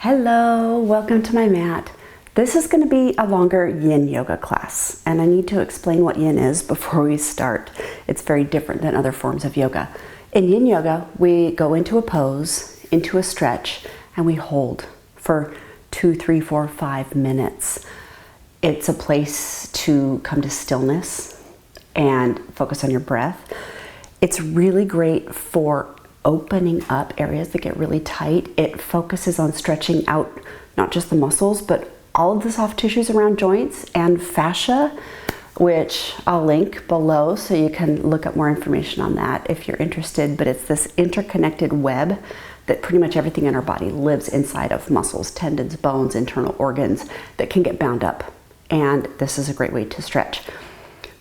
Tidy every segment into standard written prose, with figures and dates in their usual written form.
Hello, welcome to my mat. This is going to be a longer yin yoga class, and I need to explain what yin is before we start. It's very different than other forms of yoga. In yin yoga, we go into a pose, into a stretch, and we hold for 2, 3, 4, 5 minutes. It's a place to come to stillness and focus on your breath. It's really great for opening up areas that get really tight. It focuses on stretching out not just the muscles, but all of the soft tissues around joints and fascia, which I'll link below so you can look up more information on that if you're interested. But it's this interconnected web that pretty much everything in our body lives inside of: muscles, tendons, bones, internal organs that can get bound up. And this is a great way to stretch.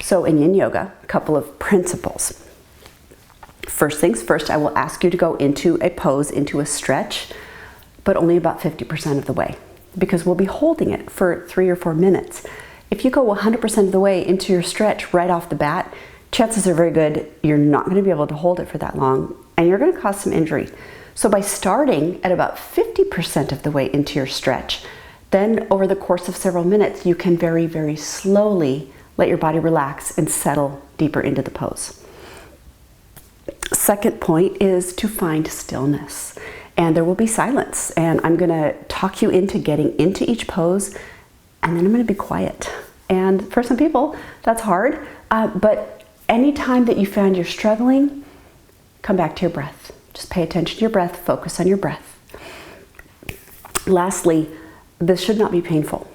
So in yin yoga, a couple of principles. First things first, I will ask you to go into a pose, into a stretch, but only about 50% of the way, because we'll be holding it for 3 or 4 minutes. If you go 100% of the way into your stretch right off the bat, chances are very good you're not going to be able to hold it for that long, and you're going to cause some injury. So by starting at about 50% of the way into your stretch, then over the course of several minutes, you can very, very slowly let your body relax and settle deeper into the pose. Second point is to find stillness, and there will be silence, and I'm going to talk you into getting into each pose, and then I'm going to be quiet. And for some people that's hard, but anytime that you find you're struggling, come back to your breath. Just pay attention to your breath, focus on your breath. Lastly, this should not be painful.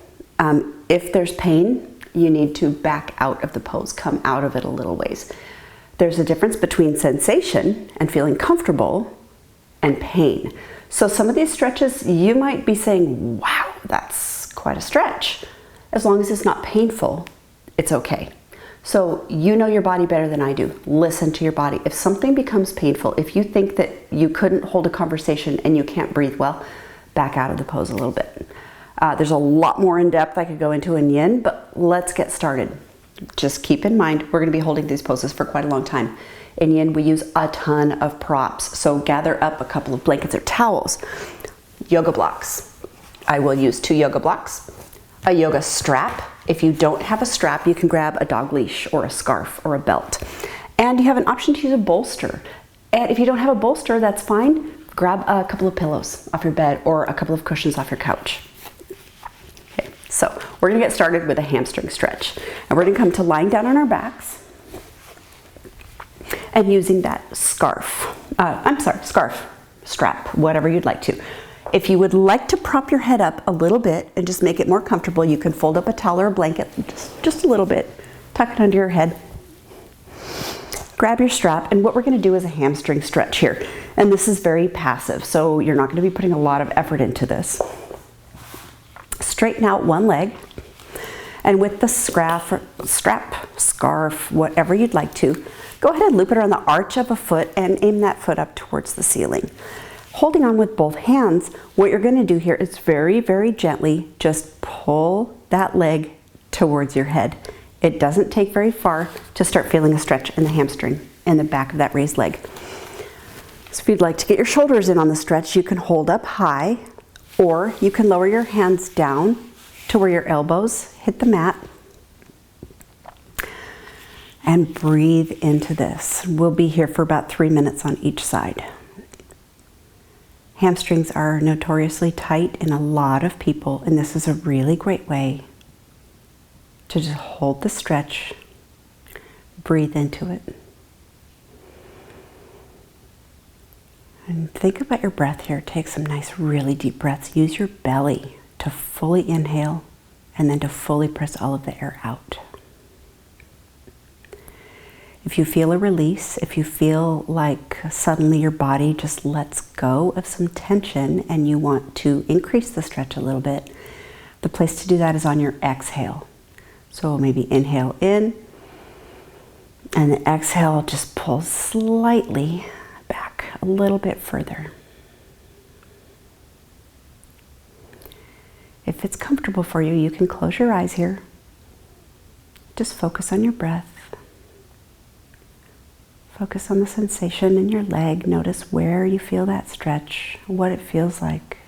If there's pain, you need to back out of the pose, come out of it a little ways. There's a difference between sensation and feeling comfortable and pain. So some of these stretches, you might be saying, wow, that's quite a stretch. As long as it's not painful, it's okay. So you know your body better than I do. Listen to your body. If something becomes painful, if you think that you couldn't hold a conversation and you can't breathe well, back out of the pose a little bit. There's a lot more in depth I could go into in yin, but let's get started. Just keep in mind, we're going to be holding these poses for quite a long time. In yin, we use a ton of props. So gather up a couple of blankets or towels. Yoga blocks. I will use 2 yoga blocks. A yoga strap. If you don't have a strap, you can grab a dog leash or a scarf or a belt. And you have an option to use a bolster. And if you don't have a bolster, that's fine. Grab a couple of pillows off your bed or a couple of cushions off your couch. So we're going to get started with a hamstring stretch, and we're going to come to lying down on our backs and using that scarf, strap, whatever you'd like to. If you would like to prop your head up a little bit and just make it more comfortable, you can fold up a towel or a blanket just a little bit, tuck it under your head, grab your strap, and what we're going to do is a hamstring stretch here. And this is very passive, so you're not going to be putting a lot of effort into this. Straighten out one leg, and with the strap, scarf, whatever you'd like to, go ahead and loop it around the arch of a foot and aim that foot up towards the ceiling. Holding on with both hands, what you're going to do here is very, very gently just pull that leg towards your head. It doesn't take very far to start feeling a stretch in the hamstring in the back of that raised leg. So if you'd like to get your shoulders in on the stretch, you can hold up high, or you can lower your hands down to where your elbows hit the mat and breathe into this. We'll be here for about 3 minutes on each side. Hamstrings are notoriously tight in a lot of people, and this is a really great way to just hold the stretch, breathe into it. And think about your breath here. Take some nice, really deep breaths. Use your belly to fully inhale and then to fully press all of the air out. If you feel a release, if you feel like suddenly your body just lets go of some tension and you want to increase the stretch a little bit, the place to do that is on your exhale. So maybe inhale in, and then exhale, just pull slightly back a little bit further. If it's comfortable for you, you can close your eyes here. Just focus on your breath. Focus on the sensation in your leg. Notice where you feel that stretch, what it feels like.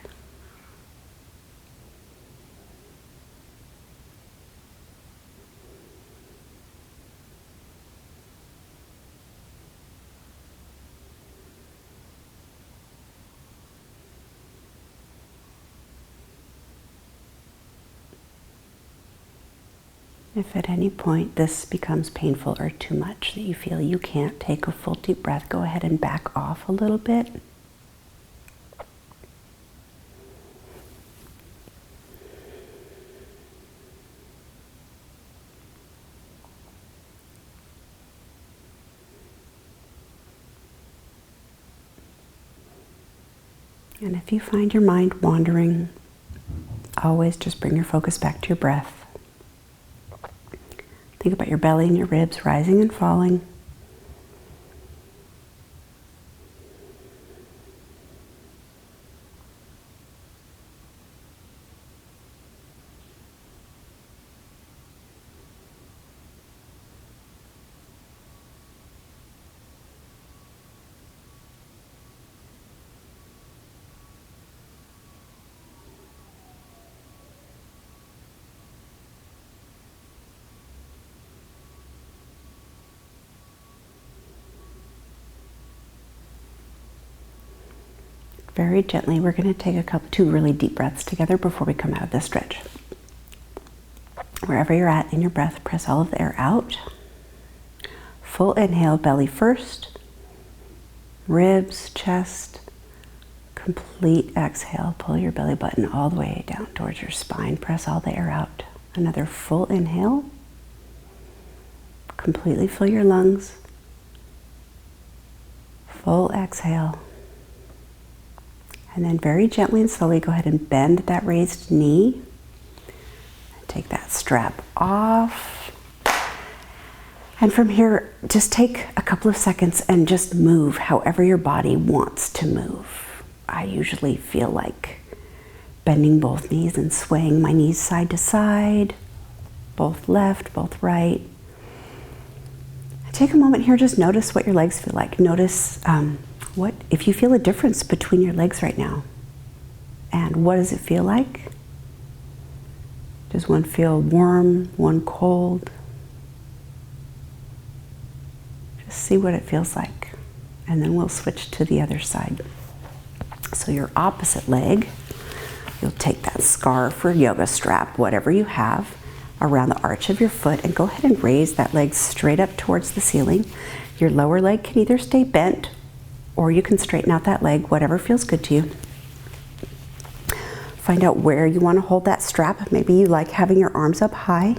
If at any point this becomes painful or too much, that you feel you can't take a full deep breath, go ahead and back off a little bit. And if you find your mind wandering, always just bring your focus back to your breath. Think about your belly and your ribs rising and falling. Very gently, we're going to take two really deep breaths together before we come out of this stretch. Wherever you're at in your breath, press all of the air out. Full inhale, belly first, ribs, chest. Complete exhale, pull your belly button all the way down towards your spine. Press all the air out. Another full inhale. Completely fill your lungs. Full exhale. And then very gently and slowly go ahead and bend that raised knee. Take that strap off. And from here, just take a couple of seconds and just move however your body wants to move. I usually feel like bending both knees and swaying my knees side to side, both left, both right. Take a moment here, just notice what your legs feel like. Notice if you feel a difference between your legs right now. And what does it feel like? Does one feel warm, one cold? Just see what it feels like. And then we'll switch to the other side. So your opposite leg, you'll take that scarf or yoga strap, whatever you have, around the arch of your foot and go ahead and raise that leg straight up towards the ceiling. Your lower leg can either stay bent or you can straighten out that leg, whatever feels good to you. Find out where you want to hold that strap. Maybe you like having your arms up high.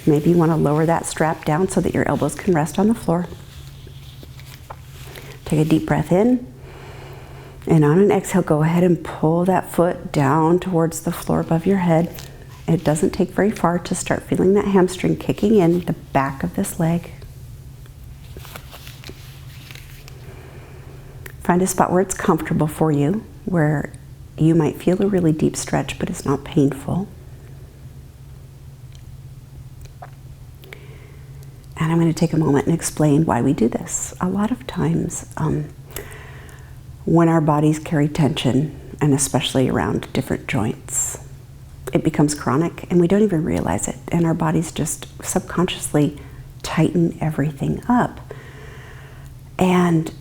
Maybe you want to lower that strap down so that your elbows can rest on the floor. Take a deep breath in. And on an exhale, go ahead and pull that foot down towards the floor above your head. It doesn't take very far to start feeling that hamstring kicking in the back of this leg. Find a spot where it's comfortable for you, where you might feel a really deep stretch, but it's not painful. And I'm going to take a moment and explain why we do this. A lot of times, when our bodies carry tension, and especially around different joints, it becomes chronic and we don't even realize it. And our bodies just subconsciously tighten everything up. And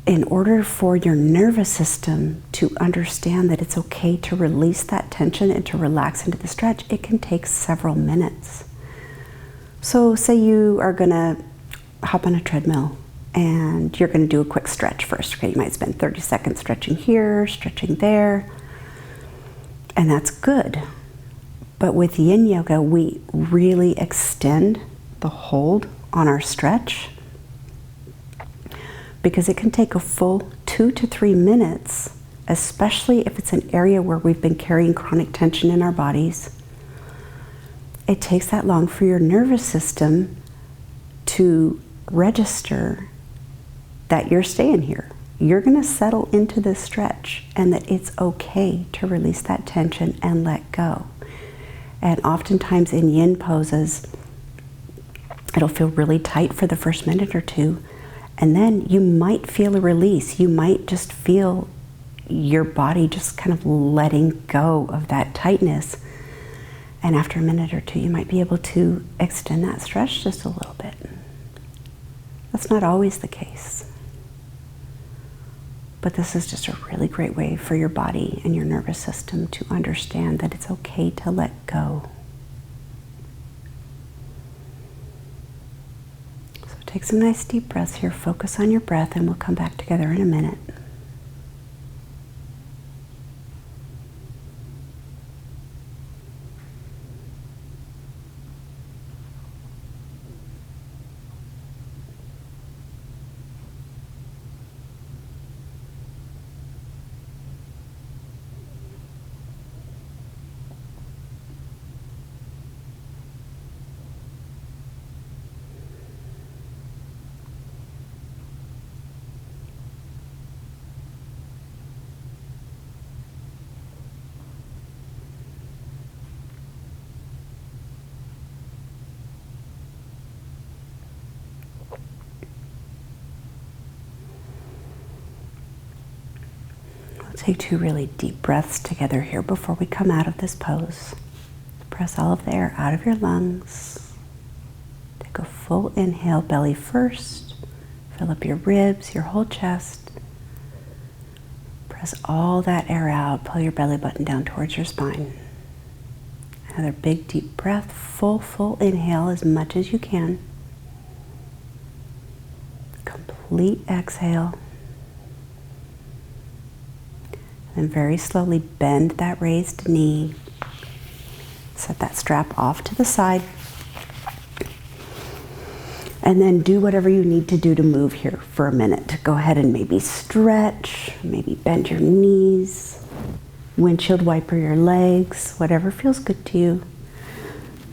in order for your nervous system to understand that it's okay to release that tension and to relax into the stretch, it can take several minutes. So say you are gonna hop on a treadmill and you're gonna do a quick stretch first. Okay, you might spend 30 seconds stretching here, stretching there, and that's good. But with Yin Yoga, we really extend the hold on our stretch because it can take a full 2 to 3 minutes, especially if it's an area where we've been carrying chronic tension in our bodies. It takes that long for your nervous system to register that you're staying here. You're going to settle into this stretch and that it's okay to release that tension and let go. And oftentimes in yin poses, it'll feel really tight for the first minute or two. And then you might feel a release. You might just feel your body just kind of letting go of that tightness. And after a minute or two, you might be able to extend that stretch just a little bit. That's not always the case. But this is just a really great way for your body and your nervous system to understand that it's okay to let go. Take some nice deep breaths here. Focus on your breath, and we'll come back together in a minute. Take 2 really deep breaths together here before we come out of this pose. Press all of the air out of your lungs. Take a full inhale, belly first. Fill up your ribs, your whole chest. Press all that air out. Pull your belly button down towards your spine. Another big deep breath. Full inhale as much as you can. Complete exhale. And very slowly bend that raised knee. Set that strap off to the side. And then do whatever you need to do to move here for a minute. Go ahead and maybe stretch, maybe bend your knees, windshield wiper your legs, whatever feels good to you.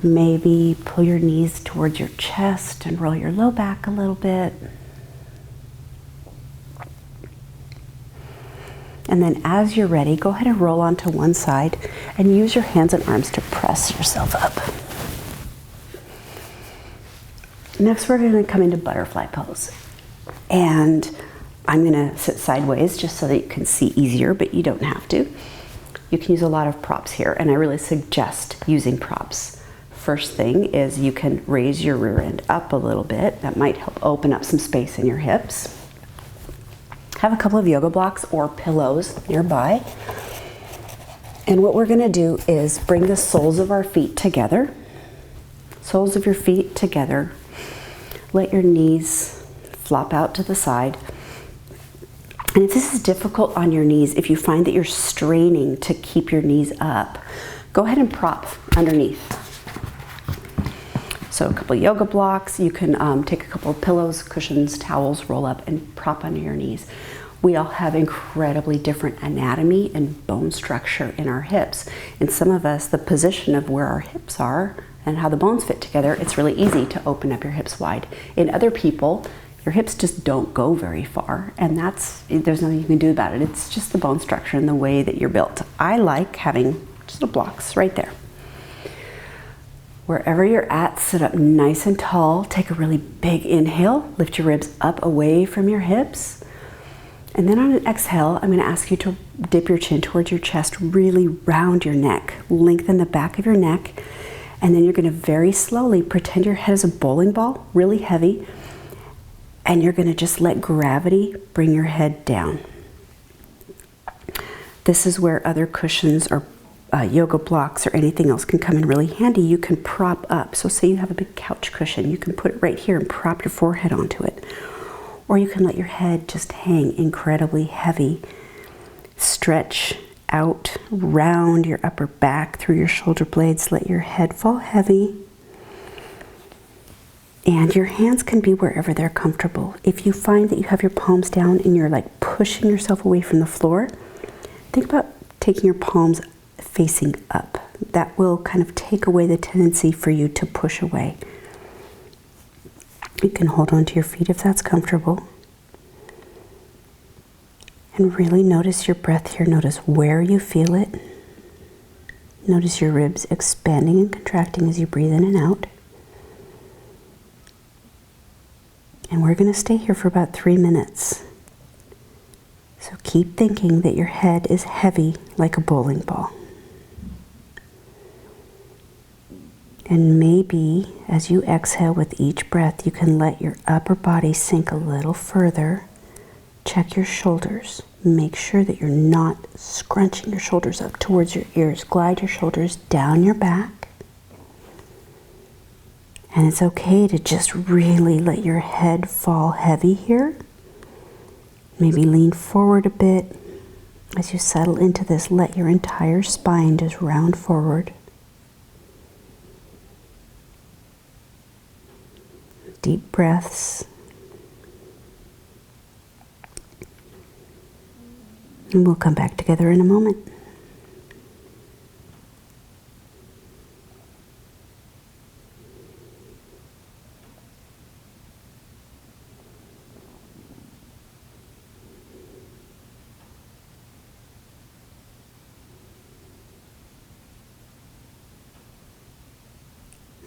Maybe pull your knees towards your chest and roll your low back a little bit. And then as you're ready, go ahead and roll onto one side and use your hands and arms to press yourself up. Next, we're going to come into butterfly pose. And I'm going to sit sideways just so that you can see easier, but you don't have to. You can use a lot of props here, and I really suggest using props. First thing is you can raise your rear end up a little bit. That might help open up some space in your hips. Have a couple of yoga blocks or pillows nearby. And what we're going to do is bring the soles of our feet together. Soles of your feet together. Let your knees flop out to the side. And if this is difficult on your knees, if you find that you're straining to keep your knees up, go ahead and prop underneath. So a couple of yoga blocks, you can take a couple of pillows, cushions, towels, roll up and prop under your knees. We all have incredibly different anatomy and bone structure in our hips. In some of us, the position of where our hips are and how the bones fit together, it's really easy to open up your hips wide. In other people, your hips just don't go very far, and there's nothing you can do about it. It's just the bone structure and the way that you're built. I like having just little blocks right there. Wherever you're at, sit up nice and tall. Take a really big inhale. Lift your ribs up away from your hips. And then on an exhale, I'm going to ask you to dip your chin towards your chest, really round your neck. Lengthen the back of your neck. And then you're going to very slowly pretend your head is a bowling ball, really heavy. And you're going to just let gravity bring your head down. This is where other cushions or yoga blocks or anything else can come in really handy. You can prop up. So say you have a big couch cushion, you can put it right here and prop your forehead onto it. Or you can let your head just hang incredibly heavy. Stretch out, round your upper back through your shoulder blades. Let your head fall heavy. And your hands can be wherever they're comfortable. If you find that you have your palms down and you're like pushing yourself away from the floor, think about taking your palms facing up. That will kind of take away the tendency for you to push away. You can hold on to your feet if that's comfortable. And really notice your breath here. Notice where you feel it. Notice your ribs expanding and contracting as you breathe in and out. And we're going to stay here for about 3 minutes. So keep thinking that your head is heavy like a bowling ball. And maybe as you exhale with each breath, you can let your upper body sink a little further. Check your shoulders. Make sure that you're not scrunching your shoulders up towards your ears. Glide your shoulders down your back. And it's okay to just really let your head fall heavy here. Maybe lean forward a bit. As you settle into this, let your entire spine just round forward. Deep breaths. And we'll come back together in a moment.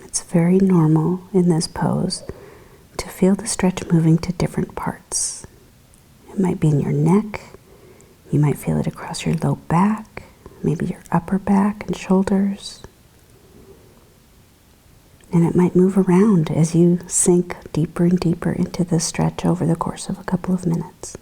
It's very normal in this pose to feel the stretch moving to different parts. It might be in your neck. You might feel it across your low back, maybe your upper back and shoulders. And it might move around as you sink deeper and deeper into this stretch over the course of a couple of minutes.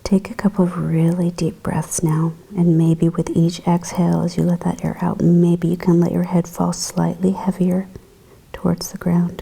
Take a couple of really deep breaths now, and maybe with each exhale as you let that air out, maybe you can let your head fall slightly heavier towards the ground.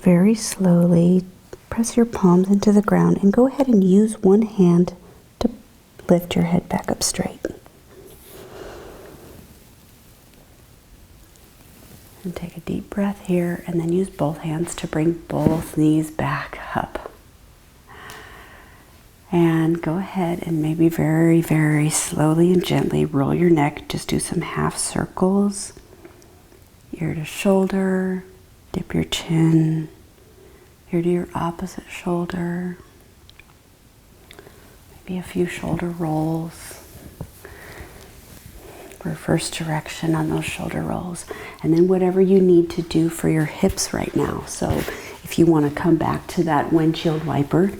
Very slowly press your palms into the ground and go ahead and use one hand to lift your head back up straight. And take a deep breath here, and then use both hands to bring both knees back up. And go ahead and maybe very, very slowly and gently roll your neck. Just do some half circles, ear to shoulder, dip your chin, ear to your opposite shoulder, maybe a few shoulder rolls. Reverse direction on those shoulder rolls. And then whatever you need to do for your hips right now. So if you want to come back to that windshield wiper,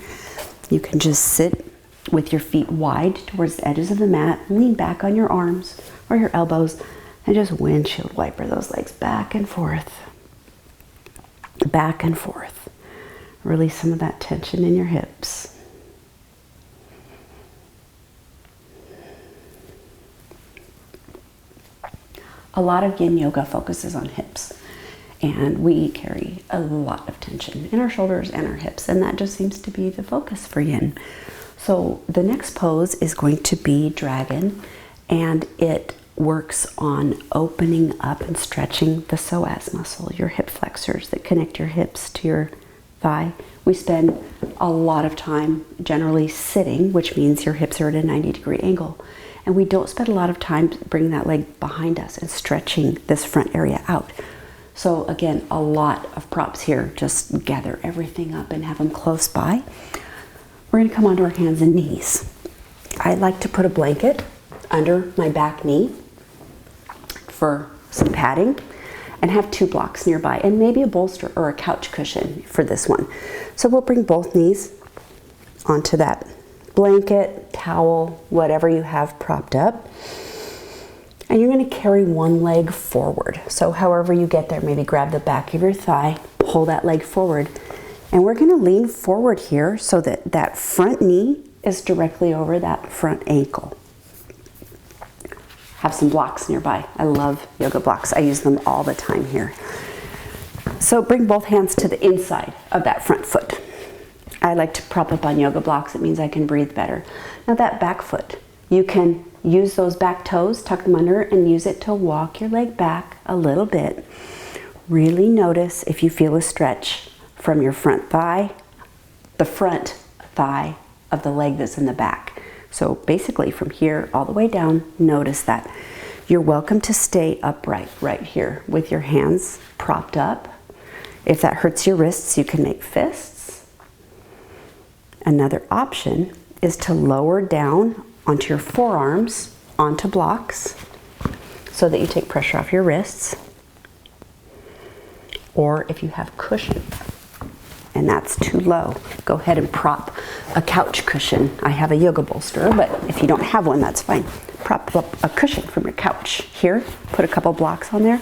you can just sit with your feet wide towards the edges of the mat, lean back on your arms or your elbows, and just windshield wiper those legs back and forth. Back and forth. Release some of that tension in your hips. A lot of Yin Yoga focuses on hips, and we carry a lot of tension in our shoulders and our hips, and that just seems to be the focus for Yin. So the next pose is going to be Dragon, and it works on opening up and stretching the psoas muscle, your hip flexors that connect your hips to your thigh. We spend a lot of time generally sitting, which means your hips are at a 90-degree angle. And we don't spend a lot of time bringing that leg behind us and stretching this front area out. So again, a lot of props here. Just gather everything up and have them close by. We're going to come onto our hands and knees. I like to put a blanket under my back knee for some padding, and have 2 blocks nearby, and maybe a bolster or a couch cushion for this one. So we'll bring both knees onto that blanket, towel, whatever you have propped up. And you're going to carry one leg forward. So however you get there, maybe grab the back of your thigh, pull that leg forward, And we're going to lean forward here so that that front knee is directly over that front ankle. Have some blocks nearby. I love yoga blocks. I use them all the time here. So bring both hands to the inside of that front foot. I like to prop up on yoga blocks. It means I can breathe better. Now that back foot, you can use those back toes, tuck them under, and use it to walk your leg back a little bit. Really notice if you feel a stretch from your front thigh, the front thigh of the leg that's in the back. So basically from here all the way down, notice that. You're welcome to stay upright right here with your hands propped up. If that hurts your wrists, you can make fists. Another option is to lower down onto your forearms, onto blocks, so that you take pressure off your wrists. Or if you have cushion and that's too low, go ahead and prop a couch cushion. I have a yoga bolster, but if you don't have one, that's fine. Prop up a cushion from your couch. Here, put a couple blocks on there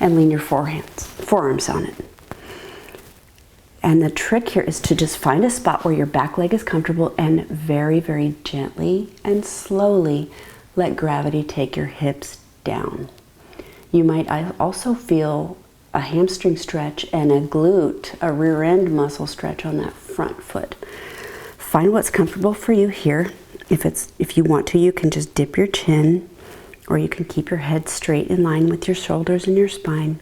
and lean your forearms on it. And the trick here is to just find a spot where your back leg is comfortable and very, very gently and slowly let gravity take your hips down. You might also feel a hamstring stretch and a glute, a rear end muscle stretch on that front foot. Find what's comfortable for you here. If you want to, you can just dip your chin, or you can keep your head straight in line with your shoulders and your spine.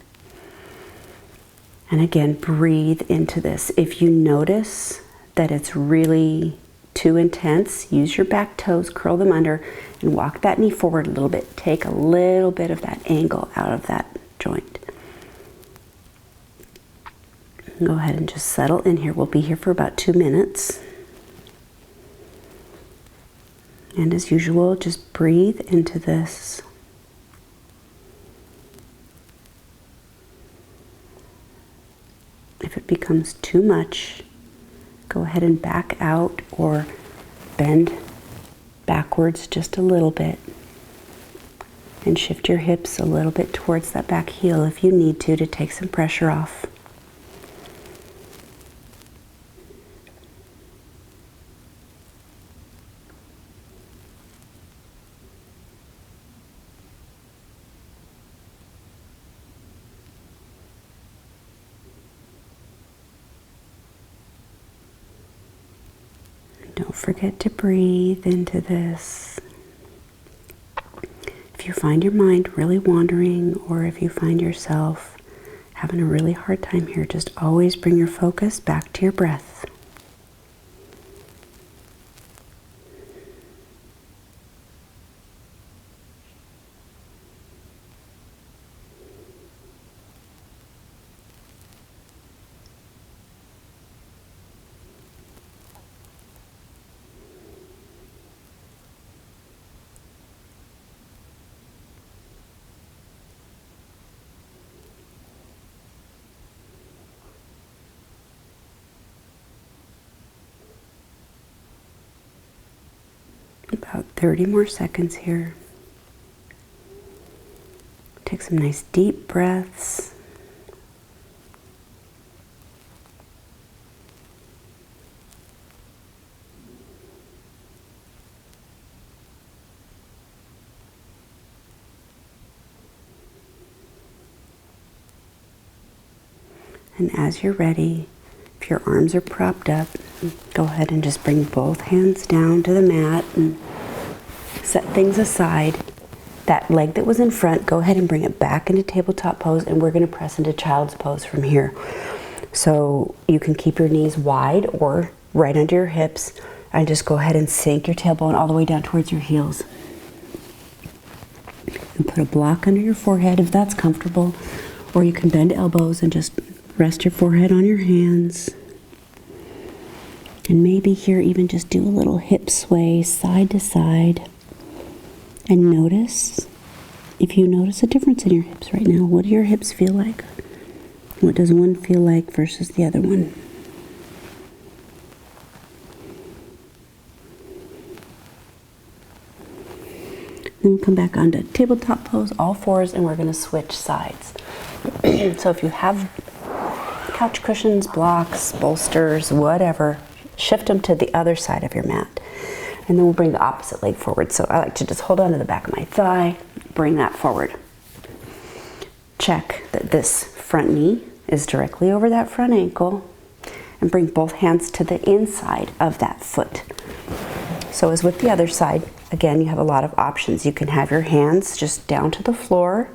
And again, breathe into this. If you notice that it's really too intense, use your back toes, curl them under, and walk that knee forward a little bit. Take a little bit of that angle out of that joint. Go ahead and just settle in here. We'll be here for about 2 minutes. And as usual, just breathe into this. If it becomes too much, go ahead and back out or bend backwards just a little bit. And shift your hips a little bit towards that back heel if you need to take some pressure off. Don't forget to breathe into this. If you find your mind really wandering, or if you find yourself having a really hard time here, just always bring your focus back to your breath. About 30 more seconds here. Take some nice deep breaths. And as you're ready, if your arms are propped up, go ahead and just bring both hands down to the mat and set things aside. That leg that was in front, go ahead and bring it back into tabletop pose, and we're going to press into child's pose from here. So you can keep your knees wide or right under your hips, and just go ahead and sink your tailbone all the way down towards your heels. And put a block under your forehead if that's comfortable, or you can bend elbows and just rest your forehead on your hands. And maybe here even just do a little hip sway side to side. And notice, if you notice a difference in your hips right now, what do your hips feel like? What does one feel like versus the other one? Then come back onto tabletop pose, all fours, and we're going to switch sides. So if you have couch cushions, blocks, bolsters, whatever. Shift them to the other side of your mat. And then we'll bring the opposite leg forward. So I like to just hold on to the back of my thigh, bring that forward. Check that this front knee is directly over that front ankle, and bring both hands to the inside of that foot. So as with the other side, again, you have a lot of options. You can have your hands just down to the floor.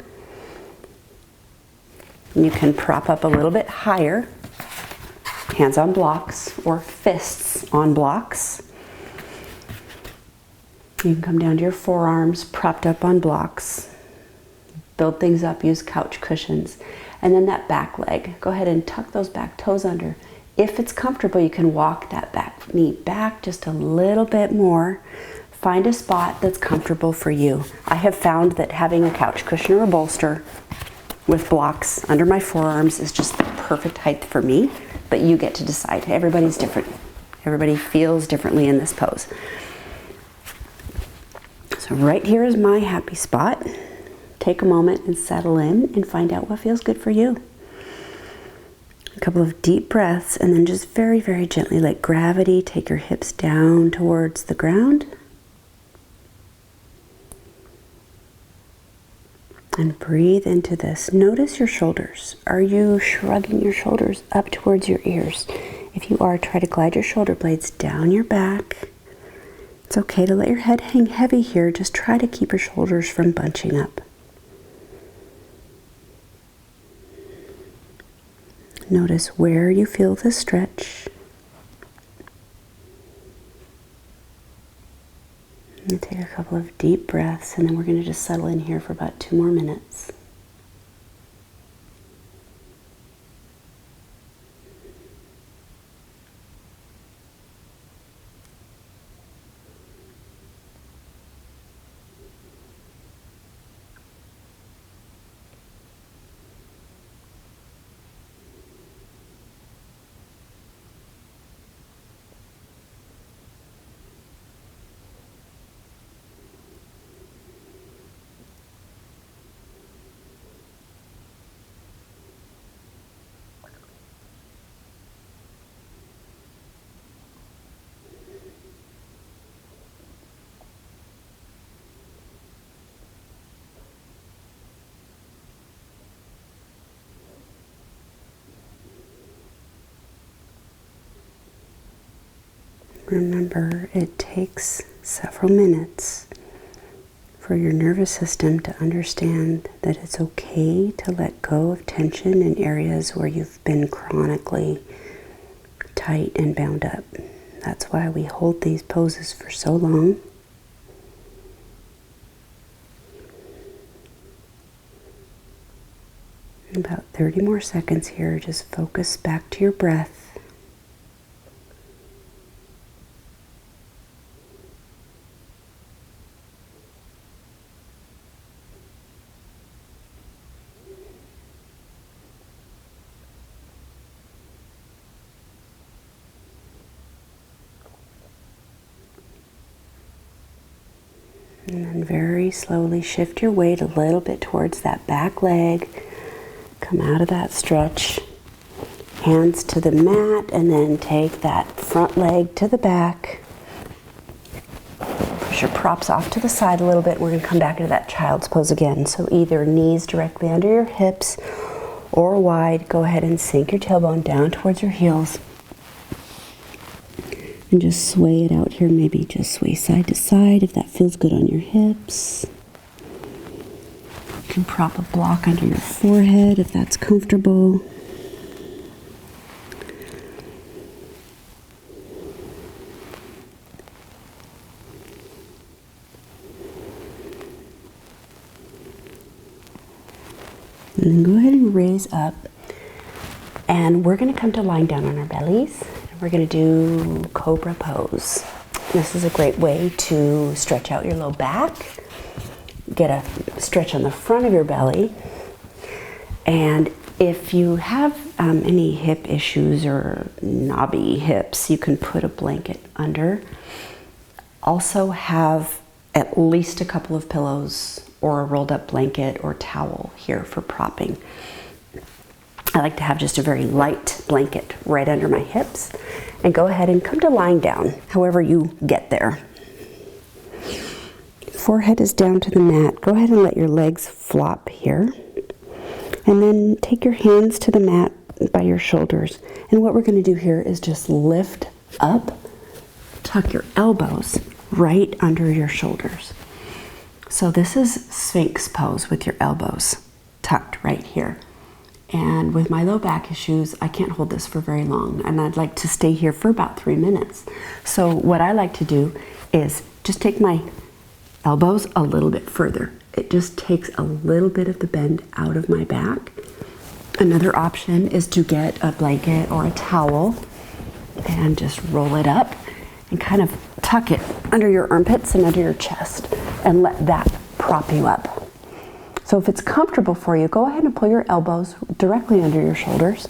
You can prop up a little bit higher, hands on blocks or fists on blocks. You can come down to your forearms, propped up on blocks. Build things up, use couch cushions. And then that back leg, go ahead and tuck those back toes under. If it's comfortable, you can walk that back knee back just a little bit more. Find a spot that's comfortable for you. I have found that having a couch cushion or a bolster with blocks under my forearms is just the perfect height for me, but you get to decide. Everybody's different. Everybody feels differently in this pose. So right here is my happy spot. Take a moment and settle in and find out what feels good for you. A couple of deep breaths, and then just very, very gently let gravity take your hips down towards the ground. And breathe into this. Notice your shoulders. Are you shrugging your shoulders up towards your ears? If you are, try to glide your shoulder blades down your back. It's okay to let your head hang heavy here. Just try to keep your shoulders from bunching up. Notice where you feel the stretch. And take a couple of deep breaths, and then we're going to just settle in here for about 2 more minutes. Remember, it takes several minutes for your nervous system to understand that it's okay to let go of tension in areas where you've been chronically tight and bound up. That's why we hold these poses for so long. About 30 more seconds here. Just focus back to your breath. And then very slowly shift your weight a little bit towards that back leg. Come out of that stretch. Hands to the mat, and then take that front leg to the back. Push your props off to the side a little bit. We're going to come back into that child's pose again. So either knees directly under your hips or wide. Go ahead and sink your tailbone down towards your heels. And just sway it out here. Maybe just sway side to side if that feels good on your hips. You can prop a block under your forehead if that's comfortable. And then go ahead and raise up. And we're going to come to lying down on our bellies. We're going to do Cobra Pose. This is a great way to stretch out your low back, get a stretch on the front of your belly, and if you have any hip issues or knobby hips, you can put a blanket under. Also have at least a couple of pillows or a rolled up blanket or towel here for propping. I like to have just a very light blanket right under my hips, and go ahead and come to lying down, however you get there. Forehead is down to the mat. Go ahead and let your legs flop here. And then take your hands to the mat by your shoulders. And what we're going to do here is just lift up, tuck your elbows right under your shoulders. So this is Sphinx pose with your elbows tucked right here. And with my low back issues, I can't hold this for very long. And I'd like to stay here for about 3 minutes. So what I like to do is just take my elbows a little bit further. It just takes a little bit of the bend out of my back. Another option is to get a blanket or a towel and just roll it up and kind of tuck it under your armpits and under your chest and let that prop you up. So if it's comfortable for you, go ahead and pull your elbows directly under your shoulders.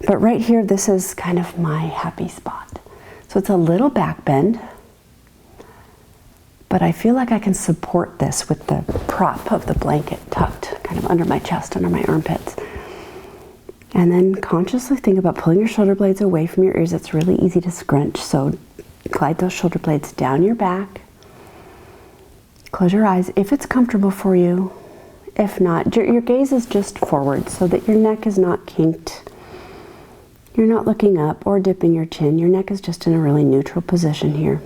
But right here, this is kind of my happy spot. So it's a little back bend, but I feel like I can support this with the prop of the blanket tucked kind of under my chest, under my armpits. And then consciously think about pulling your shoulder blades away from your ears. It's really easy to scrunch, so glide those shoulder blades down your back. Close your eyes if it's comfortable for you. If not, your gaze is just forward so that your neck is not kinked. You're not looking up or dipping your chin. Your neck is just in a really neutral position here.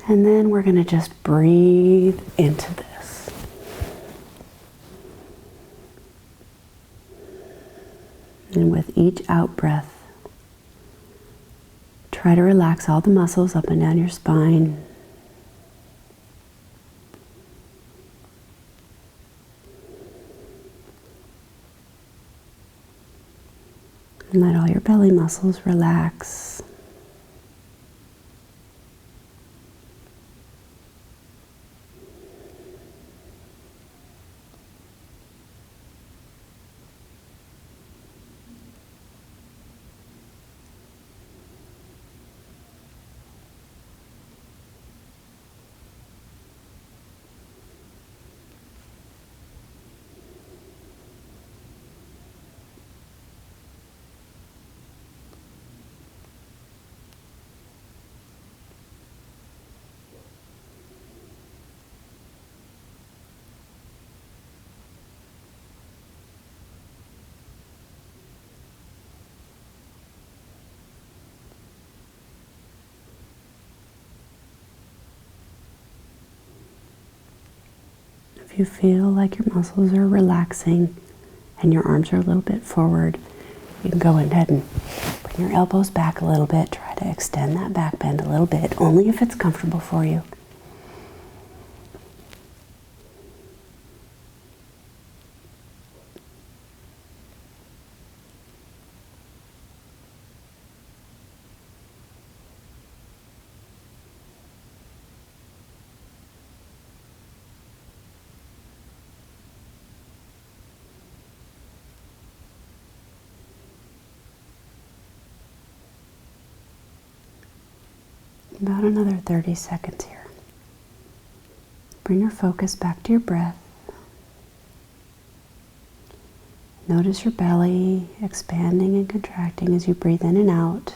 And then we're going to just breathe into this. And with each out breath, try to relax all the muscles up and down your spine. And let all your belly muscles relax. If you feel like your muscles are relaxing and your arms are a little bit forward, you can go ahead and bring your elbows back a little bit. Try to extend that back bend a little bit, only if it's comfortable for you. About another 30 seconds here. Bring your focus back to your breath. Notice your belly expanding and contracting as you breathe in and out.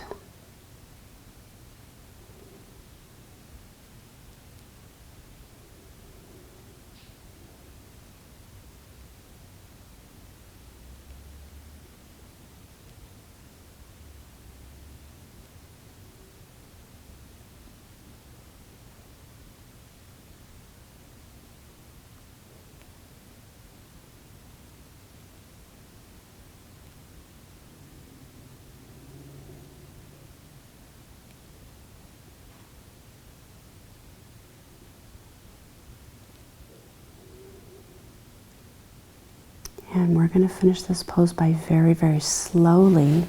And we're going to finish this pose by very, very slowly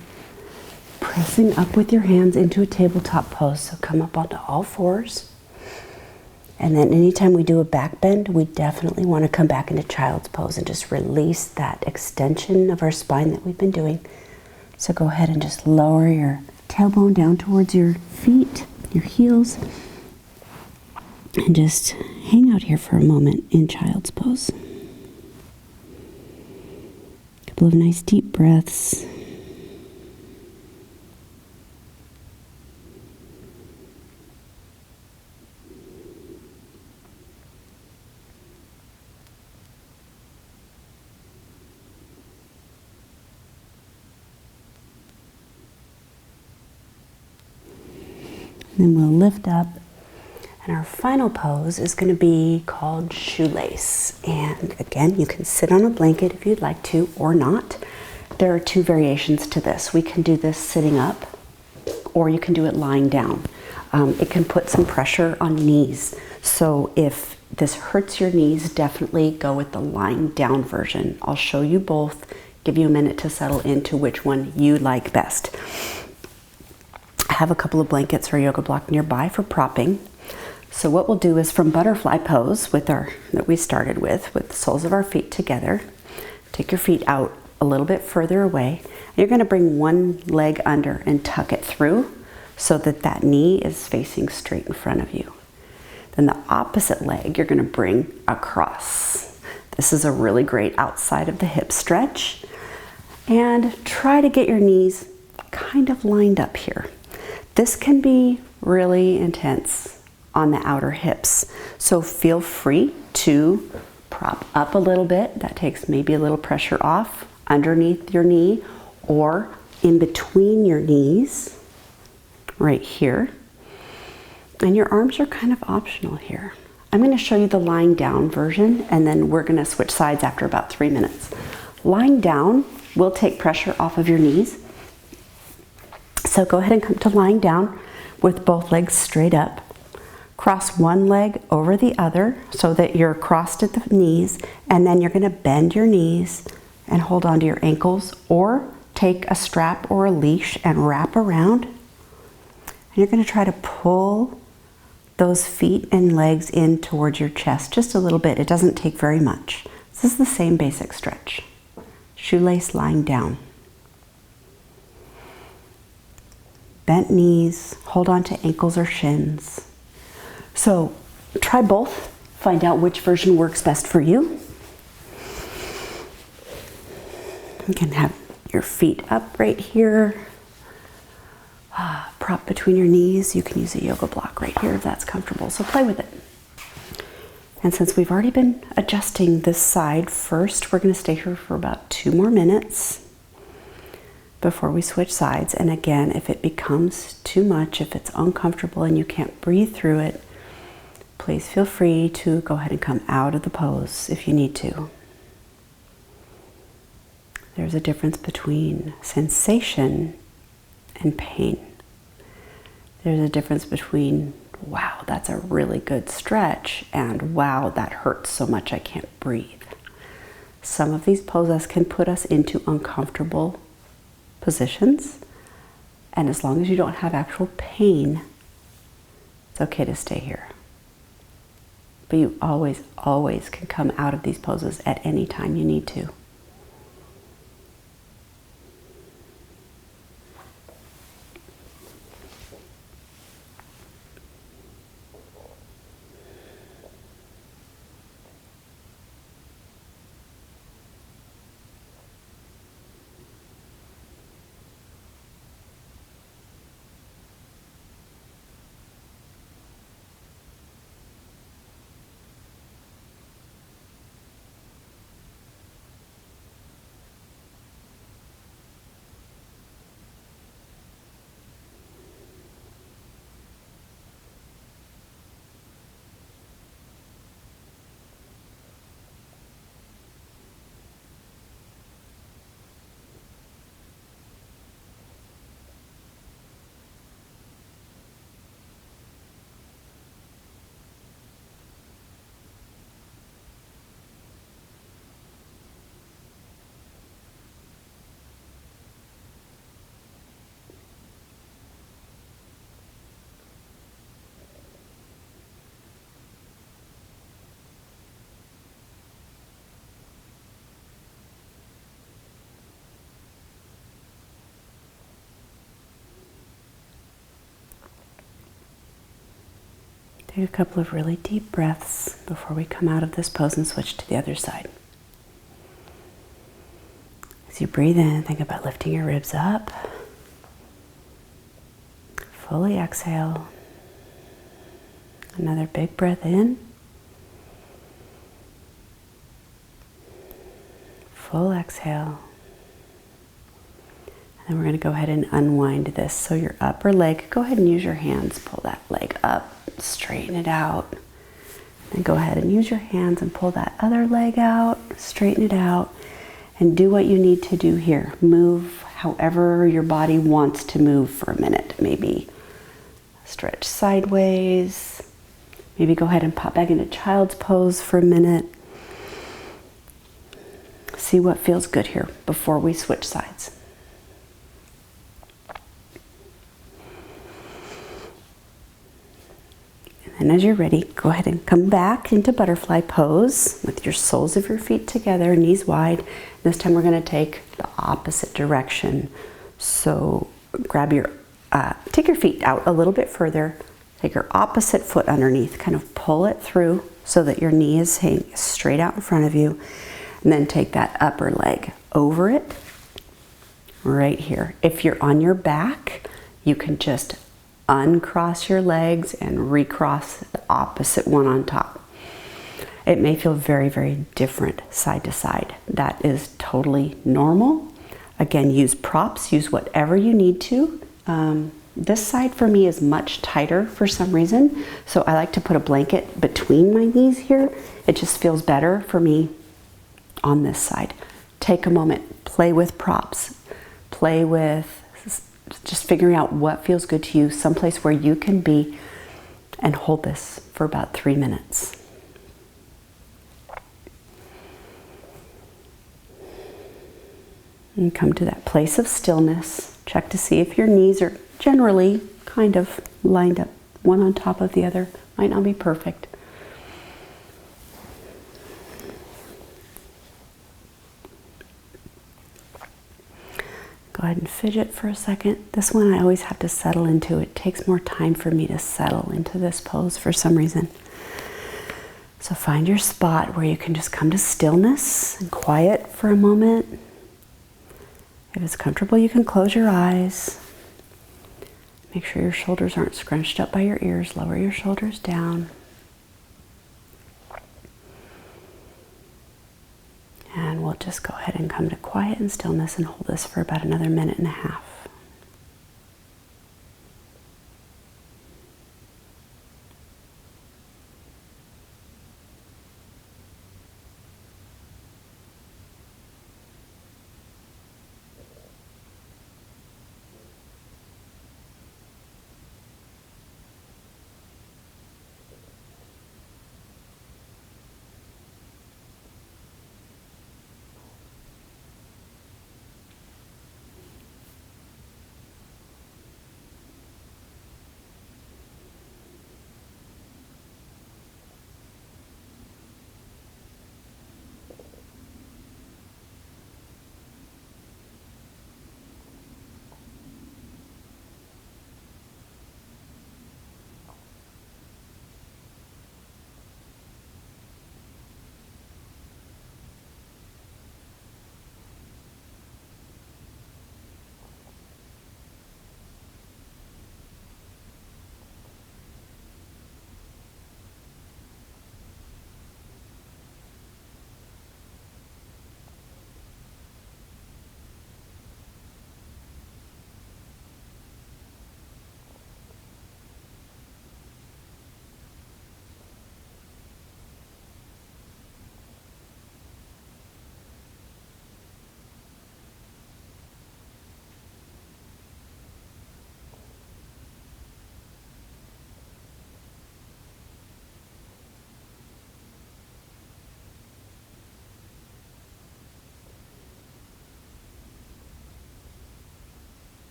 pressing up with your hands into a tabletop pose. So come up onto all fours. And then anytime we do a back bend, we definitely want to come back into child's pose and just release that extension of our spine that we've been doing. So go ahead and just lower your tailbone down towards your feet, your heels, and just hang out here for a moment in child's pose. Couple of nice deep breaths. Then we'll lift up, and our final pose is going to be called shoelace. And again, you can sit on a blanket if you'd like to or not. There are two variations to this. We can do this sitting up, or you can do it lying down. It can put some pressure on knees. So if this hurts your knees, definitely go with the lying down version. I'll show you both, give you a minute to settle into which one you like best. I have a couple of blankets or yoga block nearby for propping. So what we'll do is from butterfly pose that we started with the soles of our feet together, take your feet out a little bit further away. You're going to bring one leg under and tuck it through so that that knee is facing straight in front of you. Then the opposite leg you're going to bring across. This is a really great outside of the hip stretch. And try to get your knees kind of lined up here. This can be really intense on the outer hips. So feel free to prop up a little bit. That takes maybe a little pressure off underneath your knee or in between your knees, right here. And your arms are kind of optional here. I'm going to show you the lying down version, and then we're going to switch sides after about 3 minutes. Lying down will take pressure off of your knees. So go ahead and come to lying down with both legs straight up. Cross one leg over the other so that you're crossed at the knees, and then you're going to bend your knees and hold on to your ankles, or take a strap or a leash and wrap around. And you're going to try to pull those feet and legs in towards your chest just a little bit. It doesn't take very much. This is the same basic stretch. Shoelace lying down. Bent knees, hold on to ankles or shins. So try both, find out which version works best for you. You can have your feet up right here, prop between your knees. You can use a yoga block right here if that's comfortable, so play with it. And since we've already been adjusting this side first, we're going to stay here for about 2 more minutes before we switch sides. And again, if it becomes too much, if it's uncomfortable and you can't breathe through it, please feel free to go ahead and come out of the pose if you need to. There's a difference between sensation and pain. There's a difference between, wow, that's a really good stretch, and wow, that hurts so much I can't breathe. Some of these poses can put us into uncomfortable positions, and as long as you don't have actual pain, it's okay to stay here. But you always, always can come out of these poses at any time you need to. Take a couple of really deep breaths before we come out of this pose and switch to the other side. As you breathe in, think about lifting your ribs up. Fully exhale. Another big breath in. Full exhale. And then we're going to go ahead and unwind this. So your upper leg, go ahead and use your hands. Pull that leg up, straighten it out. Then go ahead and use your hands and pull that other leg out, straighten it out, and do what you need to do here. Move however your body wants to move for a minute. Maybe stretch sideways. Maybe go ahead and pop back into child's pose for a minute. See what feels good here before we switch sides. And as you're ready, go ahead and come back into butterfly pose with your soles of your feet together, knees wide. This time we're going to take the opposite direction. So grab your, take your feet out a little bit further. Take your opposite foot underneath, kind of pull it through so that your knee is hanging straight out in front of you. And then take that upper leg over it, right here. If you're on your back, you can just uncross your legs and recross the opposite one on top. It may feel very, very different side to side. That is totally normal. Again, use props, use whatever you need to. This side for me is much tighter for some reason, so I like to put a blanket between my knees here. It just feels better for me on this side. Take a moment, play with props, play with just figuring out what feels good to you, someplace where you can be, and hold this for about 3 minutes. And come to that place of stillness. Check to see if your knees are generally kind of lined up, one on top of the other. Might not be perfect. Go ahead and fidget for a second. This one I always have to settle into. It takes more time for me to settle into this pose for some reason. So find your spot where you can just come to stillness and quiet for a moment. If it's comfortable, you can close your eyes. Make sure your shoulders aren't scrunched up by your ears. Lower your shoulders down. And we'll just go ahead and come to quiet and stillness and hold this for about another 1.5 minutes.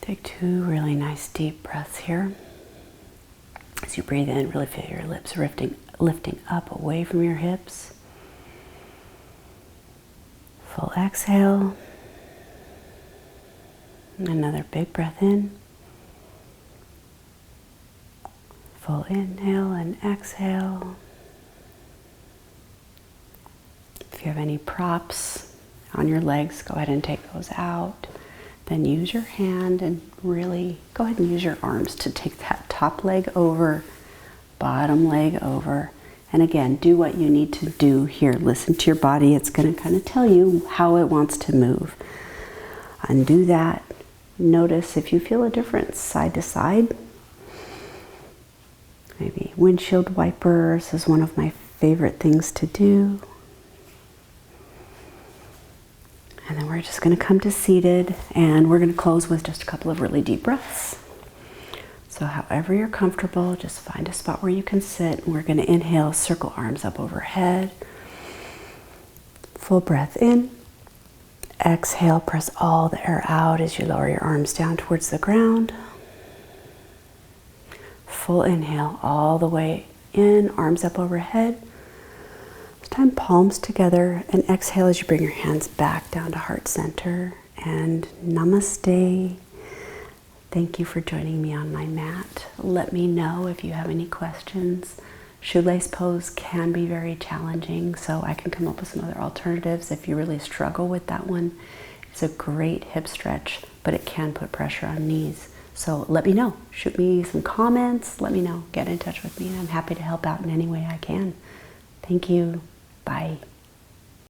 Take 2 really nice deep breaths here. As you breathe in, really feel your lips lifting up away from your hips. Full exhale. Another big breath in. Full inhale and exhale. If you have any props on your legs, go ahead and take those out. Then use your hand and really go ahead and use your arms to take that top leg over, bottom leg over. And again, do what you need to do here. Listen to your body. It's going to kind of tell you how it wants to move. Undo that. Notice if you feel a difference side to side. Maybe windshield wipers is one of my favorite things to do. And then we're just going to come to seated, and we're going to close with just a couple of really deep breaths. So however you're comfortable, just find a spot where you can sit. We're going to inhale, circle arms up overhead. Full breath in. Exhale, press all the air out as you lower your arms down towards the ground. Full inhale all the way in, arms up overhead. This time palms together, and exhale as you bring your hands back down to heart center. And namaste. Thank you for joining me on my mat. Let me know if you have any questions. Shoelace pose can be very challenging, so I can come up with some other alternatives if you really struggle with that one. It's a great hip stretch, but it can put pressure on knees. So let me know. Shoot me some comments. Let me know. Get in touch with me, and I'm happy to help out in any way I can. Thank you. Bye.